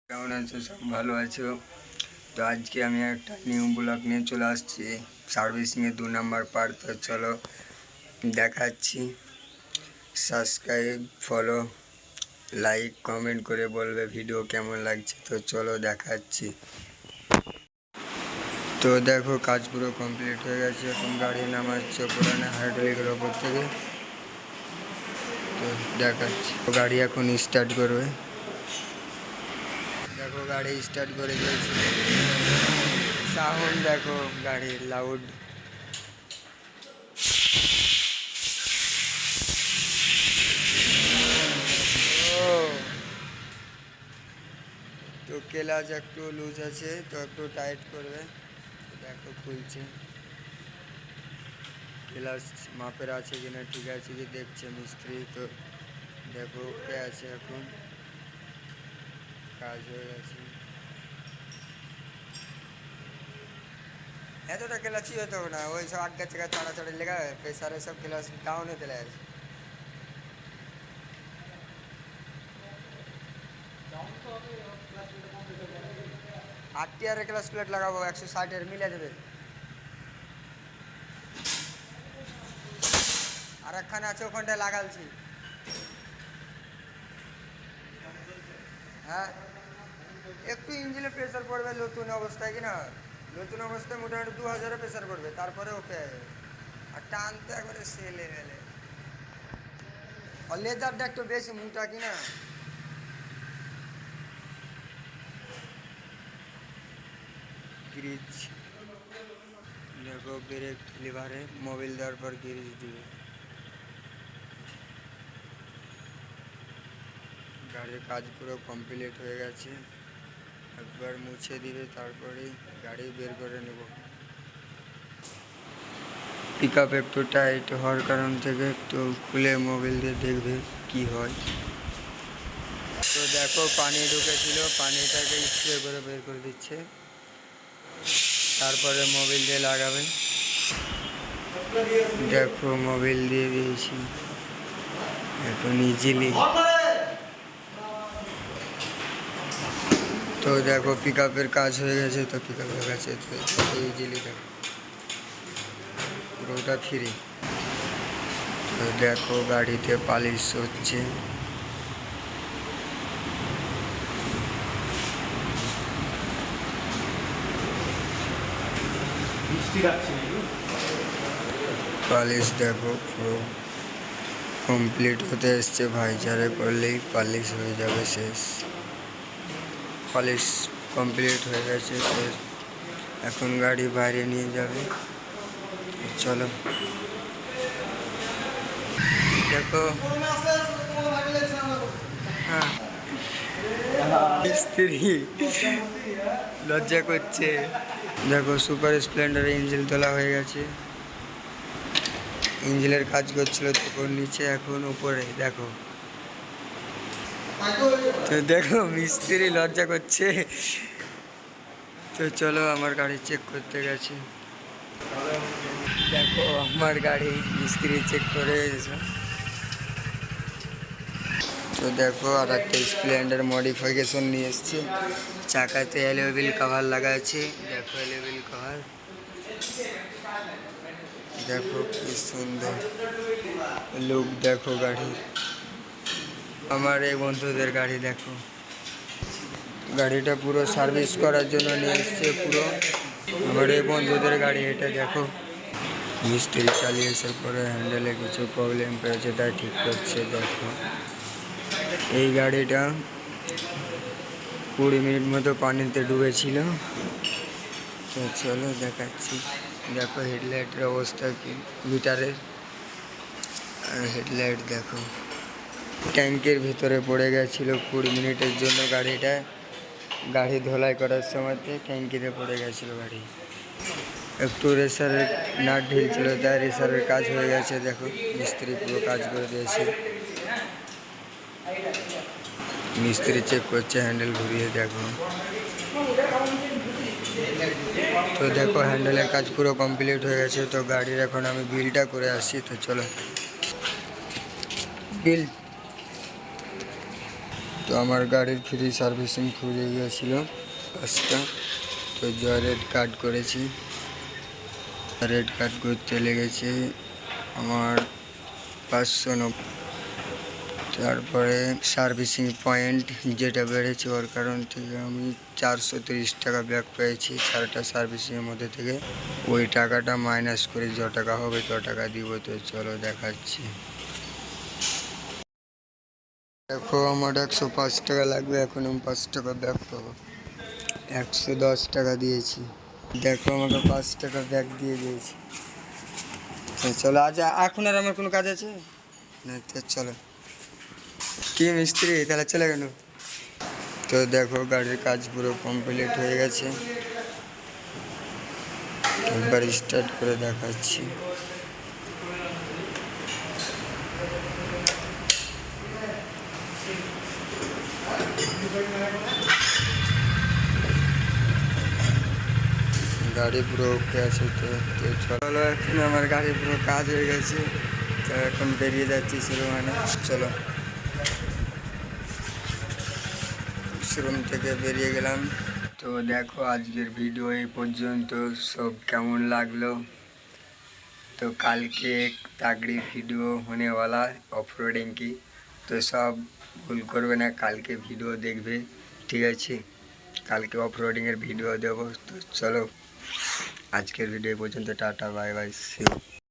কেমন আছো? সব ভালো আছো তো? আজকে আমি একটা নিউ ব্লগ নিয়ে চলে আসছি, সার্ভিসিংয়ের 2 নম্বর পার্ট। তো চলো দেখাচ্ছি। সাবস্ক্রাইব, ফলো, লাইক, কমেন্ট করে বলবে ভিডিও কেমন লাগছে। তো চলো দেখাচ্ছি। তো দেখো কাজ পুরো কমপ্লিট হয়ে গেছে। এখন গাড়ি নামাচ্ছে পুরানো হাইড্রোলিকের ওপর থেকে। তো দেখাচ্ছি, গাড়ি এখন স্টার্ট করবে। দেখো গাড়ি স্টার্ট করে দিয়েছে। সাউন্ড দেখো গাড়ির লাউড। তো ক্লাচ একটু লুজ আছে, তো একটু টাইট করবে। দেখো খুলছে। ক্লাচ মাপের আছে কিনা, ঠিক আছে কি দেখছে মিস্ত্রি। তো দেখো ওকে আছে, এখন কাজ হয়ে গেছে। এতটা ক্লাচই হতো না, ওই সব আগে থেকে চড়াচড়ি লেগা প্রেসারে সব ক্লাচ ডাউনে চলে আসে। RTR ক্লাচ প্লেট লাগাবো 160-এর মিলে দেবে। আর একখানে আছে, ওখানটায় লাগালছি। হ্যাঁ, একটু ইঞ্জিনে প্রেসার পড়বে নতুন অবস্থায়, কিনা নতুন অবস্থায় মোটামুটি 2000-এ প্রেসার পড়বে, তারপরে ওকে। আর টানতে একবারে সে লেভেলে। আর লেজারটা একটু বেশি মোটা, কিনা গ্রিজ দেখো, ব্রেক লিভারে মোবিল দেওয়ার পর গ্রিজ দিবে। গাড়ির কাজ পুরো কমপ্লিট হয়ে গেছে। একবার মুছে দিবে, তারপরে গাড়ি বের করে নেব। পিক আপ একটু টাইট হওয়ার কারণ থেকে একটু খুলে মোবিল দিয়ে দেখবে কি হয়। তো দেখো পানি ঢুকেছিল, পানিটাকে স্প্রে করে বের করে দিচ্ছে, তারপরে মোবিল দিয়ে লাগাবে। দেখো মোবিল দিয়ে দিয়েছি এখন ইজিলি। তো দেখো পিক আপের কাজ হয়ে গেছে। তো পিক আপের কাছে তো ইজিলি দেখো পুরোটা ফ্রি। তো দেখো গাড়িতে পালিশ হচ্ছে। পালিশ দেখো পুরো কমপ্লিট হতে এসছে। ভাইচারে করলেই পালিশ হয়ে যাবে শেষ। পালিশ কমপ্লিট হয়ে গেছে। তো এখন গাড়ি বাইরে নিয়ে যাবে। চলো দেখো। হ্যাঁ, মিস্ত্রি লজ্জা করছে। দেখো সুপার স্প্লেন্ডার ইঞ্জিন তোলা হয়ে গেছে। ইঞ্জিনের কাজ করছিল তখন নিচে, এখন উপরে দেখো। তো দেখো মিস্ত্রি লজ্জা করছে। তো চলো আমার গাড়ি চেক করতে গেছে। দেখো আমার গাড়ি মিস্ত্রি চেক করে এসে। তো দেখো আর একটা স্প্লেন্ডার মডিফিকেশন নিয়ে এসছে। চাকাতে অ্যালয় হুইল কভার লাগা আছে। দেখো অ্যালয় হুইল কভার দেখো কি সুন্দর লুক। দেখো গাড়ি আমার এই বন্ধুদের গাড়ি। দেখো গাড়িটা পুরো সার্ভিস করার জন্য নিয়ে এসছে। পুরো আমার এই বন্ধুদের গাড়ি এটা। দেখো মিস্ত্রি চালিয়ে আসার পরে হ্যান্ডেলে কিছু প্রবলেম পেয়েছে, তাই ঠিক করছে। দেখো এই গাড়িটা 20 মিনিট মতো পানিতে ডুবেছিল। তো চলো দেখাচ্ছি। দেখো হেডলাইটের অবস্থা কি, মিটারের হেডলাইট দেখো ট্যাঙ্কের ভিতরে পড়ে গেছিলো 20 মিনিটের জন্য। গাড়ি ধোলাই করার সময়তে ট্যাঙ্কিতে পড়ে গেছিলো গাড়ি। একটু রেসারের নাট ঢিল ছিল, তাই রেসারের কাজ হয়ে গেছে। দেখো মিস্ত্রি পুরো কাজ করে দিয়েছে। মিস্ত্রি চেক করছে হ্যান্ডেল ঘুরিয়ে। দেখো তো দেখো হ্যান্ডেলের কাজ পুরো কমপ্লিট হয়ে গেছে। তো গাড়ির এখন আমি বিলটা করে আসি। তো চলো বিল। তো আমার গাড়ির ফ্রি সার্ভিসিং ফুরিয়ে গিয়েছিলো 5টা। তো রেড কার্ড করেছি, রেড কার্ড করতে লেগেছে আমার 590। তারপরে সার্ভিসিং পয়েন্ট যেটা বেড়েছে ওর কারণ থেকে আমি 430 টাকা ব্যাক পেয়েছি 4টা সার্ভিসিংয়ের মধ্যে থেকে। ওই টাকাটা মাইনাস করে যত টাকা হবে তত টাকা দিব। তো চলো দেখাচ্ছি। দেখো আমার 105 টাকা লাগবে, এখন আমি 5 টাকা ব্যাক পাবো। 110 টাকা দিয়েছি, দেখো আমাকে 5 টাকা ব্যাক দিয়ে দিয়েছি। চলো আজ এখন আর আমার কোনো কাজ আছে না, তো চলো। কি মিস্ত্রি তাহলে চলে গেল। তো দেখো গাড়ির কাজ পুরো কমপ্লিট হয়ে গেছে, একবার স্টার্ট করে দেখাচ্ছি। গাড়ি পুরো ওকে আছে। তো চলো এখন আমার গাড়ি পুরো কাজ হয়ে গেছে, তো এখন বেরিয়ে যাচ্ছি শোরুমে। চলো শোরুম থেকে বেরিয়ে গেলাম। তো দেখো আজকের ভিডিও এই পর্যন্ত। সব কেমন লাগলো? তো কালকে তাগড়ি ভিডিও होने वाला অফরোডিং কি, তো সব ভুল করবে না, কালকে ভিডিও দেখবে, ঠিক আছে? কালকে অফরোডিংয়ের ভিডিও দেবো। তো চলো আজকের ভিডিও পর্যন্ত, tata bye bye, see you.